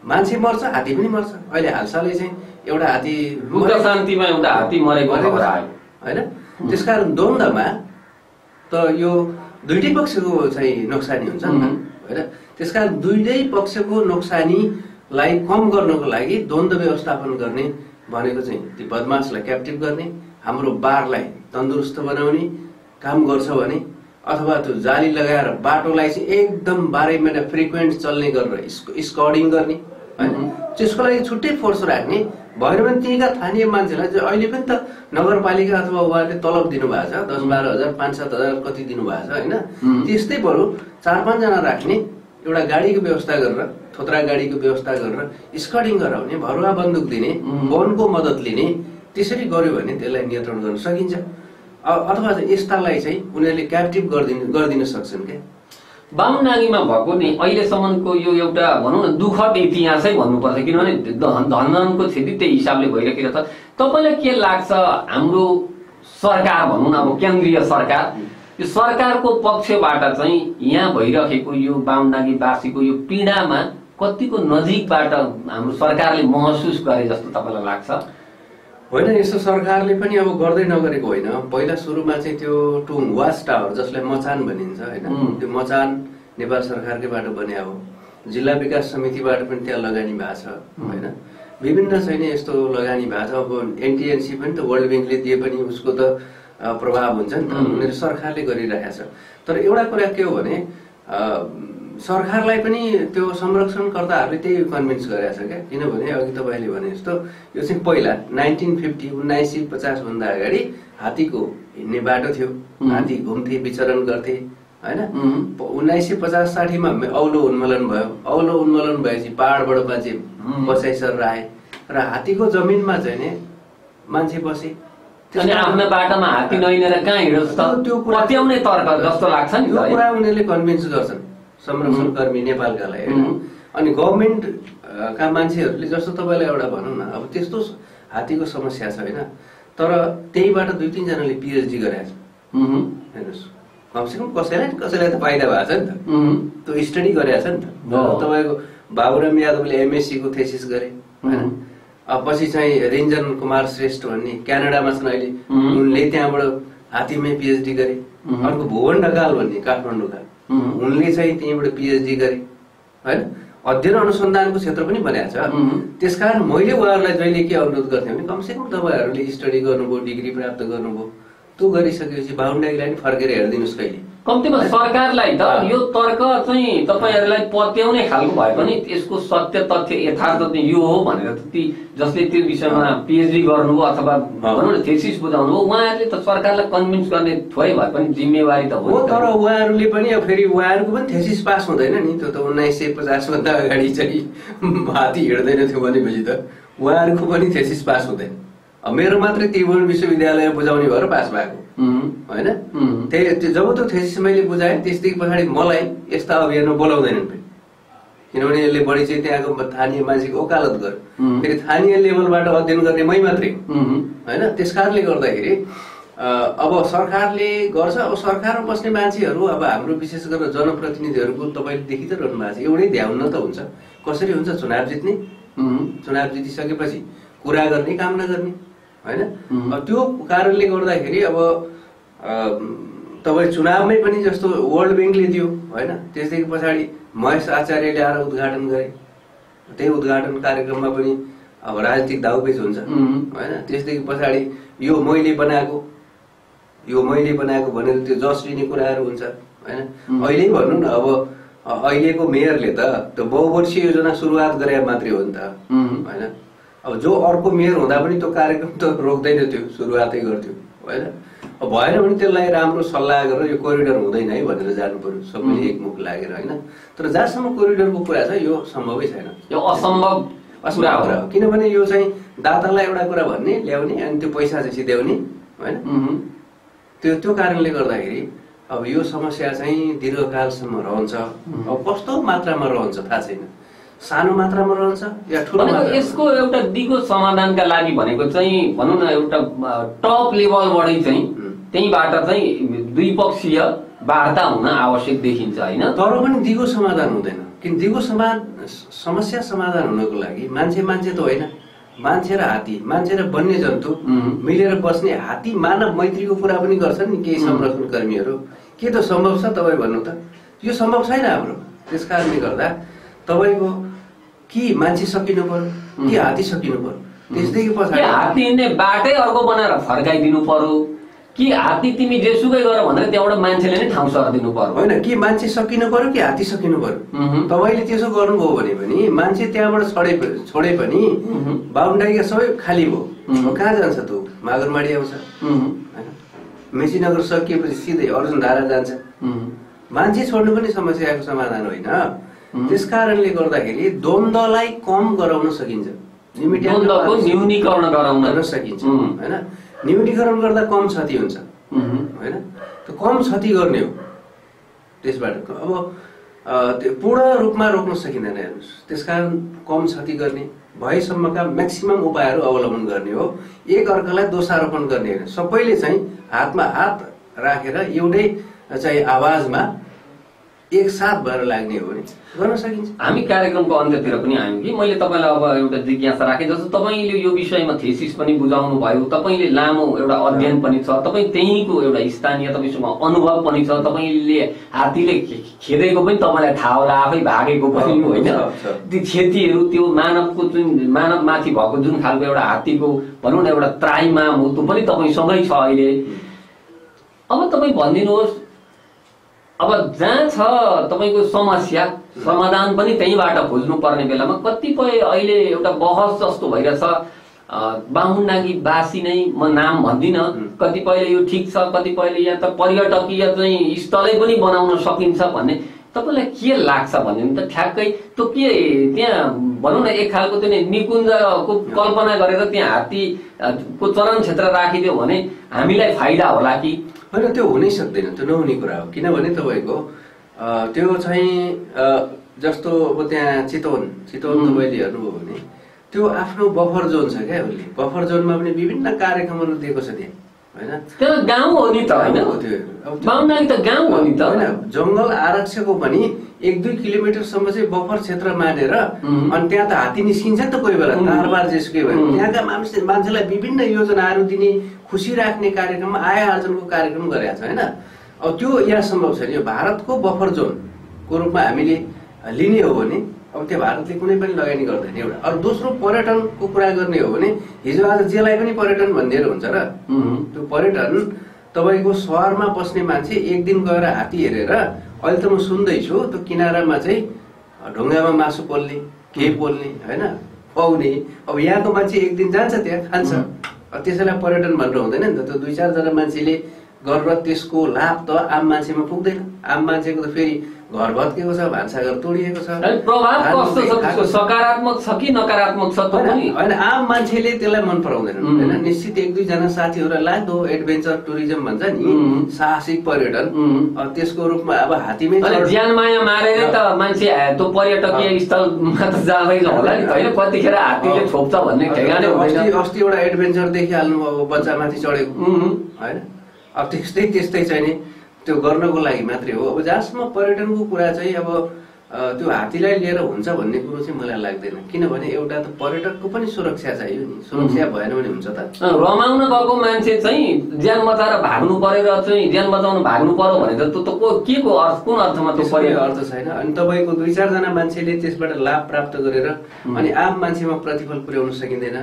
मान्छे मर्छ, हात्ती पनि मर्छ। अहिले हालसालै चाहिँ एउटा हात्ती शान्तिमा एउटा हात्ती मरेको होइन। त्यसकारण द्वन्द्वमा त यो दुईटै पक्षको चाहिँ नोक्सानी हुन्छ नि होइन। त्यसकारण दुईटै पक्षको नोक्सानीलाई कम गर्नको लागि द्वन्द्व व्यवस्थापन गर्ने भनेको चाहिँ ती बदमासलाई क्याप्टिभ गर्ने, हाम्रो बारलाई तन्दुरुस्त बनाउने काम गर्छ भने, अथवा त्यो जाली लगाएर बाटोलाई चाहिँ एकदम 12 महिना फ्रिक्वेन्ट चल्ने गरेर स्कडिङ गर्ने होइन, त्यसको लागि छुट्टै फोर्स राख्ने भएन भने त्यहीँका स्थानीय मान्छेलाई चाहिँ अहिले पनि त नगरपालिका अथवा उहाँले तलब दिनुभएको छ 10-12 हजार 5-7 हजार कति दिनुभएको छ होइन। त्यस्तै बरु 4-5 जना राख्ने, एउटा गाडीको व्यवस्था गरेर, थोत्रा गाडीको व्यवस्था गरेर स्कडिङ गराउने, भरुवा बन्दुक दिने, वनको मद्दत लिने, त्यसरी गर्यो भने त्यसलाई नियन्त्रण गर्न सकिन्छ। अथवा यस्तालाई चाहिँ उनीहरूले क्याप्टिभ गरिदिन सक्छन् क्या। बाहुनडाङ्गीमा भएको नि अहिलेसम्मको यो एउटा भनौँ न दुःखद इतिहासै भन्नुपर्छ, किनभने धनगनको क्षति त्यही हिसाबले भइरहेको छ। तपाईँलाई के लाग्छ हाम्रो सरकार भनौँ न अब केन्द्रीय सरकार, यो सरकारको पक्षबाट चाहिँ यहाँ भइरहेको यो बाहुनडाङ्गीवासीको यो पीडामा कतिको नजिकबाट हाम्रो सरकारले महसुस गरे जस्तो तपाईँलाई लाग्छ? होइन, यस्तो सरकारले पनि अब गर्दै नगरेको होइन। पहिला सुरुमा चाहिँ त्यो टुङ वाच टावर जसलाई मचान भनिन्छ होइन, त्यो मचान नेपाल सरकारकैबाट बन्या हो। जिल्ला विकास समितिबाट पनि त्यहाँ लगानी भएको छ होइन। विभिन्न चाहिँ यस्तो लगानी भएको छ। अब एनटिएनसी पनि त वर्ल्ड ब्याङ्कले दिए पनि उसको त प्रभाव हुन्छ नि त, उनीहरू सरकारले गरिरहेको छ। तर एउटा कुरा के हो भने सरकारलाई पनि त्यो संरक्षणकर्ताहरूले त्यही कन्भिन्स गरेको छ क्या। किनभने अघि तपाईँले भने जस्तो यो चाहिँ पहिला 1950 भन्दा अगाडि हात्तीको हिँड्ने बाटो थियो, हात्ती घुम्थे, विचरण गर्थे होइन। 1950-60 मा औलो उन्मूलन भयो। औलो उन्मूलन भएपछि पहाडबाट मान्छे बसाइसर आए र हात्तीको जमिनमा चाहिँ नि मान्छे बसे। अनि आफ्नो बाटोमा हात्ती नहिँडेर कहाँ हिँड्छ त? त्यो पत्याउने तर्क जस्तो लाग्छ नि। यो कुरा उनीहरूले कन्भिन्स गर्छन् संरक्षण कर्मी नेपालकालाई होइन। अनि गभर्मेन्ट का मान्छेहरूले जस्तो तपाईँलाई एउटा भनौँ न अब त्यस्तो हात्तीको समस्या छ होइन, तर त्यहीबाट 2-3 जनाले पिएचडी गरेका छन्। हेर्नुहोस् कमसेकम कसैलाई त फाइदा भएको छ नि त, त्यो स्टडी गरेका छ नि त। तपाईँको बाबुराम यादवले एमएससी को थेसिस गरे होइन, पछि चाहिँ रिन्जन कुमार श्रेष्ठ भन्ने क्यानाडामा छन् अहिले, उनले त्यहाँबाट हात्तीमै पिएचडी गरे। अर्को भुवन ढकाल भन्ने काठमाडौँका, उनले चाहिँ त्यहीँबाट पिएचडी गरे होइन, अध्ययन अनुसन्धानको क्षेत्र पनि बनाएको छ। त्यसकारण मैले उहाँहरूलाई जहिले के अनुरोध गर्थेँ भने कमसेकम तपाईँहरूले स्टडी गर्नुभयो, डिग्री प्राप्त गर्नुभयो, त्यो गरिसकेपछि बाहुन्डाईलाई पनि फर्केर हेरिदिनुहोस् कहिले। कम्तीमा सरकारलाई त यो तर्क चाहिँ तपाईहरुलाई पत्याउने खालको भए पनि यसको सत्य तथ्य यथार्थ चाहिँ यो हो भनेर ती जसले त्यो विषयमा पिएचडी गर्नुभयो अथवा भनौँ न थेसिस बुझाउनु हो, उहाँहरूले त सरकारलाई कन्भिन्स गर्ने थोरै भए पनि जिम्मेवारी त हो। तर उहाँहरूले पनि अब फेरि उहाँहरूको पनि थेसिस पास हुँदैन नि, त्यो त 1950 भन्दा अगाडि चाहिँ हात्ती हिँड्दैन थियो भनेपछि त उहाँहरूको पनि थेसिस पास हुँदैन। मेरो मात्रै त्रिभुवन विश्वविद्यालय बुझाउने भएर पास भएको होइन। त्यही जब त्यो थेसिस मैले बुझाएँ त्यसदेखि पछाडि मलाई यस्ता अभियानमा बोलाउँदैनन् पनि, किनभने यसले बढी चाहिँ त्यहाँको स्थानीय मान्छेको वकालत गर्यो, फेरि स्थानीय लेभलबाट अध्ययन गर्ने मै मात्रै होइन। त्यस कारणले गर्दाखेरि अब सरकारले गर्छ, अब सरकारमा बस्ने मान्छेहरू अब हाम्रो विशेष गरेर जनप्रतिनिधिहरूको तपाईँले देखिरहनु भएको छ एउटै ध्यान त हुन्छ, कसरी हुन्छ चुनाव जित्ने, चुनाव जितिसकेपछि कुरा गर्ने काम नगर्ने होइन। त्यो कारणले गर्दाखेरि अब तपाईँ चुनावमै पनि जस्तो वर्ल्ड ब्याङ्कले दियो होइन, त्यसदेखि पछाडि महेश आचार्यले आएर उद्घाटन गरे, त्यही उद्घाटन कार्यक्रममा पनि अब राजनीतिक दाउपेच हुन्छ होइन। त्यसदेखि पछाडि यो मैले बनाएको भनेर त्यो जस लिने कुराहरू हुन्छ होइन। अहिले भनौँ न अब अहिलेको मेयरले त त्यो बहुवर्षीय योजना सुरुवात गरे मात्रै हो नि त होइन। अब जो अर्को मेयर हुँदा पनि त्यो कार्यक्रम त रोक्दैन थियो, सुरुवातै गर्थ्यो होइन। अब भएन भने त्यसलाई राम्रो सल्लाह गरेर यो कोरिडोर हुँदैन है भनेर जानु पर्यो सबैले एकमुख लागेर होइन। तर जहाँसम्म कोरिडोरको कुरा छ यो सम्भवै छैन, यो असम्भव कुरा हो। किनभने यो चाहिँ दातालाई एउटा कुरा भन्ने ल्याउने अनि त्यो पैसा चाहिँ सिध्याउने होइन। त्यो कारणले गर्दाखेरि अब यो समस्या चाहिँ दीर्घकालसम्म रहन्छ। अब कस्तो मात्रामा रहन्छ थाहा छैन, सानो मात्रामा रहन्छ या ठुलो मात्रामा। यसको एउटा दिगो समाधानका लागि भनेको चाहिँ भनौँ न एउटा टप लेभलबाटै चाहिँ त्यहीबाट चाहिँ द्विपक्षीय वार्ता हुन आवश्यक देखिन्छ होइन। तर पनि दिगो समाधान हुँदैन, किन दिगो समस्या समाधान हुनको लागि मान्छे त होइन, मान्छे र हात्ती, मान्छे र वन्यजन्तु मिलेर बस्ने, हात्ती मानव मैत्रीको कुरा पनि गर्छन् नि केही संरक्षण कर्मीहरू। के त सम्भव छ तपाईँ भन्नु त? यो सम्भव छैन हाम्रो। त्यस कारणले गर्दा तपाईँको कि मान्छे सकिनु पर्यो कि हात्ती सकिनु पर्यो, त्यसदेखि पछाडि हात्ती हिँड्ने बाटै अर्को बनाएर फर्काइदिनु पर्यो कि हात्ती तिमी जेसुकै गर भनेर त्यहाँबाट मान्छेले नै ठाउँ सर्दिनु पर्यो होइन। कि मान्छे सकिनु पर्यो कि हात्ती सकिनु पर्यो। तपाईँले त्यसो गर्नुभयो भने पनि मान्छे त्यहाँबाट छोडे पनि बाहुन्डाईका सबै खाली भयो, कहाँ जान्छ त्यो? मागरमाडी आउँछ होइन, मेचीनगर सकिएपछि सिधै अर्जुनधारा जान्छ। मान्छे छोड्नु पनि समस्याको समाधान होइन। त्यस कारणले गर्दाखेरि द्वन्द्वलाई कम गराउन सकिन्छ, न्यूनीकरण गराउन सकिन्छ होइन। न्यूनीकरण गर्दा कम क्षति हुन्छ होइन, त्यो कम क्षति गर्ने हो। त्यसबाट अब त्यो पूर्ण रूपमा रोक्न सकिँदैन हेर्नुहोस्। त्यसकारण कम क्षति गर्ने भएसम्मका म्याक्सिमम उपायहरू अवलम्बन गर्ने हो। एक अर्कालाई दोषारोपण गर्ने होइन, सबैले चाहिँ हातमा हात राखेर एउटै चाहिँ आवाजमा एक साथ भएर लाग्ने हो भने गर्न सकिन्छ। हामी कार्यक्रमको अन्त्यतिर पनि आयौँ कि मैले तपाईँलाई अब एउटा जिज्ञासा राखेँ, जस्तो तपाईँले यो विषयमा थेसिस पनि बुझाउनु भयो, तपाईँले लामो एउटा अध्ययन पनि छ, तपाईँ त्यहीँको एउटा स्थानीय तपाईँसँग अनुभव पनि छ, तपाईँले हात्तीले खेदेको पनि तपाईँलाई थाहा होला, आफै भागेको पनि होइन। ती क्षतिहरू त्यो मानवको जुन मानवमाथि भएको जुन खालको एउटा हात्तीको भनौँ न एउटा त्राइमाम हो त्यो पनि तपाईँसँगै छ अहिले। अब तपाईँ भनिदिनुहोस्, अब जहाँ छ तपाईँको समस्या समाधान पनि त्यहीँबाट खोज्नु पर्ने बेलामा कतिपय अहिले एउटा बहस जस्तो भइरहेछ, बाहुन्डाकी बासी नै म नाम भन्दिनँ, कतिपयले यो ठिक छ, कतिपयले यहाँ त पर्यटकीय चाहिँ स्थलै पनि बनाउन सकिन्छ भन्ने तपाईँलाई के लाग्छ भने त ठ्याक्कै त्यो के त्यहाँ भनौँ न एक खालको त्यो निकुञ्जको कल्पना गरेर त्यहाँ हात्तीको चरण क्षेत्र राखिदियो भने हामीलाई फाइदा होला कि होइन? त्यो हुनै सक्दैन, त्यो नहुने कुरा हो। किनभने तपाईँको त्यो चाहिँ जस्तो अब त्यहाँ चितवन तपाईँले हेर्नुभयो भने त्यो आफ्नो बफर जोन छ क्या उसले। बफर जोनमा पनि विभिन्न कार्यक्रमहरू दिएको छ त्यहाँ, होइन? त्यो गाउँ हो नि त, होइन? बाउन्डरी त गाउँ हो नि त, होइन? जङ्गल आरक्षको पनि 1-2 किलोमिटरसम्म चाहिँ बफर क्षेत्र मानेर, अनि त्यहाँ त हात्ती निस्किन्छ नि त कोही बेला, तारबार जेसुकै भयो। त्यहाँका मान्छेलाई विभिन्न योजनाहरू दिने, खुसी राख्ने कार्यक्रम, आय आर्जनको कार्यक्रम गरेका छ, होइन? अब त्यो यहाँ सम्भव छैन। यो भारतको बफर जोनको रूपमा हामीले लिने हो भने अब त्यो भारतले कुनै पनि लगानी गर्दैन एउटा। अरू दोस्रो पर्यटनको कुरा गर्ने हो भने हिजो आज जेलाई पनि पर्यटन भनिदिएर हुन्छ र? त्यो पर्यटन तपाईँको सहरमा बस्ने मान्छे एक दिन गएर हात्ती हेरेर, अहिले त म सुन्दैछु त्यो किनारामा चाहिँ ढुङ्गामा मासु पोल्ने, केही पोल्ने, होइन, पाउने। अब यहाँको मान्छे एक दिन जान्छ त्यहाँ खान्छ, त्यसैलाई पर्यटन भनेर हुँदैन नि त। त्यो 2-4 जना मान्छेले गरेर त्यसको लाभ त आम मान्छेमा पुग्दैन। आम मान्छेको त फेरि घर भत्केको छ, भान्साघर तोडिएको छ। प्रभाव कस्तो छ, सकारात्मक छ कि नकारात्मक छ त पनि होइन? आम मान्छेले त्यसलाई मन पराउँदैनन्, होइन? निश्चित 1-2 जना साथीहरूलाई लाग्दो एडभेन्चर टुरिज्म भन्छ नि, साहसिक पर्यटन, त्यसको रूपमा अब हात्तीमै ज्यान माया मारेर त मान्छे त्यो पर्यटकीय स्थलमा त जाँदैन होला नि, होइन? कतिखेर हात्तीले छोप्छ भन्ने ठेगानै हुँदैन। अस्ति एउटा एडभेन्चर देखिहाल्नु अब बच्चामाथि चढेको, होइन? अब त्यस्तै चाहिँ नि त्यो गर्नको लागि मात्रै हो। अब जहाँसम्म पर्यटनको कुरा चाहिँ अब त्यो हात्तीलाई लिएर हुन्छ भन्ने कुरो चाहिँ मलाई लाग्दैन। किनभने एउटा त पर्यटकको पनि सुरक्षा चाहियो नि, सुरक्षा भएन भने हुन्छ त? रमाउन गएको मान्छे चाहिँ ज्यान बचाएर भाग्नु परेर चाहिँ ज्यान बचाउनु भाग्नु पर्यो भने त त्यो के को अर्थ, कुन अर्थमा त्यो अर्थ छैन। अनि तपाईँको 2-4 जना मान्छेले त्यसबाट लाभ प्राप्त गरेर अनि आम मान्छेमा प्रतिफल पुर्याउन सकिँदैन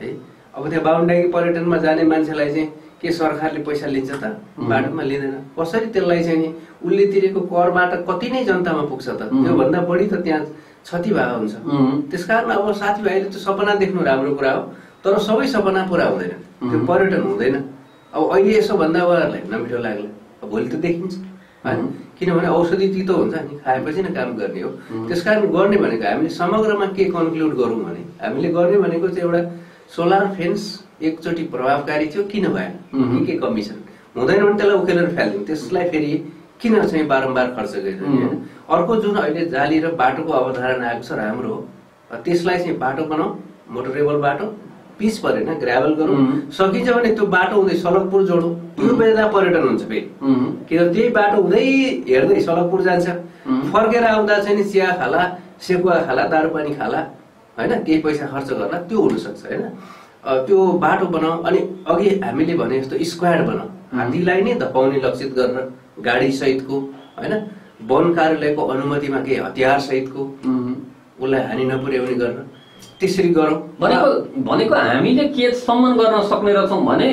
है। अब त्यहाँ बाहुनडाँगी पर्यटनमा जाने मान्छेलाई चाहिँ के सरकारले पैसा लिन्छ त? बाटोमा लिँदैन। कसरी त्यसलाई चाहिँ नि उसले तिरेको करबाट कति नै जनतामा पुग्छ त? त्योभन्दा बढी त त्यहाँ क्षति भएको हुन्छ। त्यसकारण अब साथीभाइले त सपना देख्नु राम्रो कुरा हो, तर सबै सपना पुरा हुँदैन, त्यो पर्यटन हुँदैन। अब अहिले यसो भन्दा उहाँहरूलाई नमिठो लाग्ला, भोलि त देखिन्छ, होइन? किनभने औषधि तितो हुन्छ नि, खाएपछि नै काम गर्ने हो। त्यसकारण गर्ने भनेको हामीले समग्रमा के कन्क्लुड गरौँ भने हामीले गर्ने भनेको चाहिँ एउटा सोलर फेन्स एकचोटि प्रभावकारी थियो, किन भएन? के कमी छन्? हुँदैन भने त्यसलाई उखेलेर फ्यालिदिउँ, त्यसलाई फेरि किन चाहिँ बारम्बार खर्च गरिरहने, होइन? अर्को जुन अहिले जाली र बाटोको अवधारणा आएको छ राम्रो हो, त्यसलाई चाहिँ बाटो बनाऊ, मोटरेबल बाटो, पिच परेन, ग्राभल गरौँ, सकिन्छ भने त्यो बाटो हुँदै सलकपुर जोडौँ। त्यो बेला पर्यटन हुन्छ फेरि, किन त्यही बाटो हुँदै हेर्दै सलकपुर जान्छ, फर्केर आउँदा चाहिँ नि चिया खाला, सेकुवा खाला, दारू पानी खाला, होइन? केही पैसा खर्च गर्ला, त्यो हुनसक्छ, होइन? त्यो बाटो बनाऊ। अनि अघि हामीले भने जस्तो स्क्वाड बनाऊ, हात्तीलाई नै धपाउने लक्षित गरेर गाडी सहितको, होइन? वन कार्यालयको अनुमतिमा केही हतियार सहितको उसलाई हानि नपुर्याउने गरेर त्यसरी गरौँ भनेको हामीले के सम्मान गर्न सक्ने रहेछौँ भने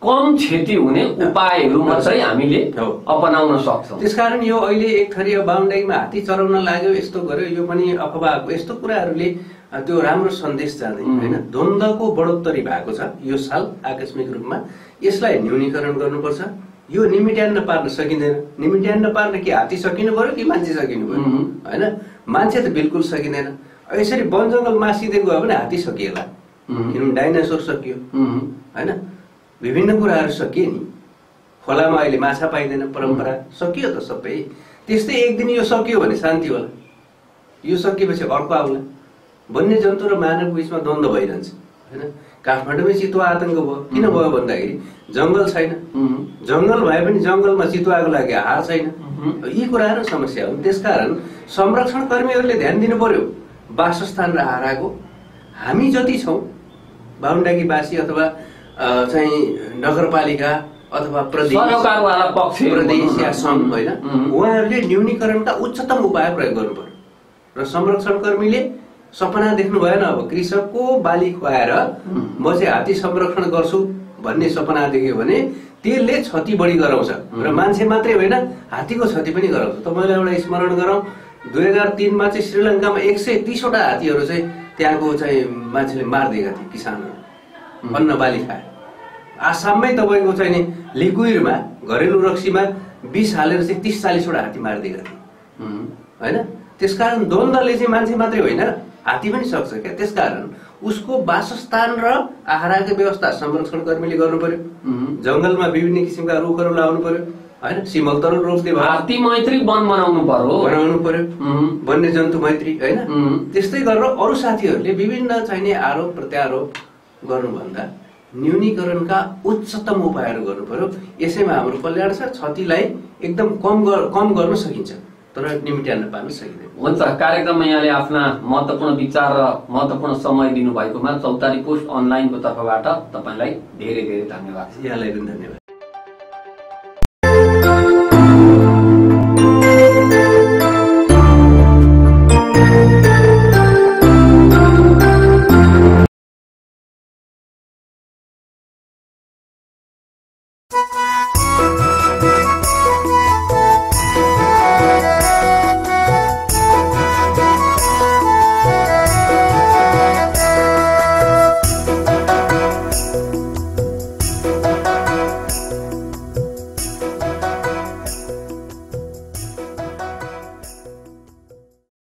कम क्षति हुने उपायहरू मात्रै हामीले अपनाउन सक्छौँ। त्यसकारण यो अहिले एक थरी बाहुनडाँगीमा हात्ती चराउन लाग्यो, यस्तो गर्यो, यो पनि अफवाह, यस्तो कुराहरूले त्यो राम्रो सन्देश जाँदैन, होइन? द्वन्द्वको बढोत्तरी भएको छ यो साल आकस्मिक रूपमा, यसलाई न्यूनीकरण गर्नुपर्छ। यो निमिट्यान्न पार्न सकिँदैन। निमिट्यान्न पार्न के हात्ती सकिनु पर्यो कि मान्छे सकिनु पर्यो, होइन? मान्छे त बिल्कुल सकिँदैन। यसरी वन जङ्गल मासिँदै गयो भने हात्ती सकिएला, किनभने डाइनासोर सकियो, होइन? विभिन्न कुराहरू सकिए नि। खोलामा अहिले माछा पाइँदैन, परम्परा सकियो त सबै। त्यस्तै एक दिन यो सकियो भने शान्ति होला, यो सकिएपछि अर्को आउला। वन्यजन्तु र मानव बिचमा द्वन्द्व भइरहन्छ, होइन? काठमाडौँमै चितुवा आतंक भयो, किन भयो भन्दाखेरि जङ्गल छैन। जङ्गल भए पनि जङ्गलमा चितुवाको लागि आहार छैन। यी कुराहरू समस्या हुन्। त्यसकारण संरक्षण कर्मीहरूले ध्यान दिनु पर्यो वासस्थान र आहाराको। हामी जति छौँ बाहुनडाँगीवासी अथवा चाहिँ नगरपालिका अथवा प्रदेश या सङ्घ, होइन, उहाँहरूले न्यूनीकरणका उच्चतम उपाय प्रयोग गर्नु पर्यो। र संरक्षण कर्मीले सपना देख्नु भएन, अब कृषकको बाली खुवाएर म चाहिँ हात्ती संरक्षण गर्छु भन्ने सपना देख्यो भने त्यसले क्षति बढी गराउँछ र मान्छे मात्रै होइन हात्तीको क्षति पनि गराउँछ। तपाईँलाई एउटा स्मरण गरौँ, 2003मा चाहिँ श्रीलङ्कामा 130वटा हात्तीहरू चाहिँ त्यहाँको चाहिँ मान्छेले मारिदिएका थिए, किसानहरू अन्न बाली खाए। आसाममै तपाईँको चाहिँ नि लिकुइरमा घरेलु रक्सीमा विष हालेर चाहिँ 30-40वटा हात्ती मारिदिएका थिए, होइन? त्यसकारण द्वन्द्वले चाहिँ मान्छे मात्रै होइन हात्ती पनि सक्छ क्या। त्यसकारण उसको वासस्थान र आहाराको व्यवस्था संरक्षण कर्मीले गर्नु पर्यो। जङ्गलमा विभिन्न किसिमका रुखहरू लाउनु पर्यो, होइन सिमल तरुल रोप्दै भयो, हात्ती मैत्री वन बनाउनु पर्यो, वन्यजन्तु मैत्री होइन। त्यस्तै गरेर अरू साथीहरूले विभिन्न चाहिने आरोप प्रत्यारोप गर्नुभन्दा न्यूनीकरणका उच्चतम उपायहरू गर्नु पर्यो। यसैमा हाम्रो कल्याण छ। क्षतिलाई एकदम कम गर्न सकिन्छ तर निम्त्याउन पार्न सकिँदैन। हुन्छ, कार्यक्रममा यहाँले आफ्ना महत्त्वपूर्ण विचार र महत्त्वपूर्ण समय दिनुभएकोमा चौतारी पोस्ट अनलाइनको तर्फबाट तपाईँलाई धेरै धेरै धन्यवाद। यहाँलाई पनि धन्यवाद।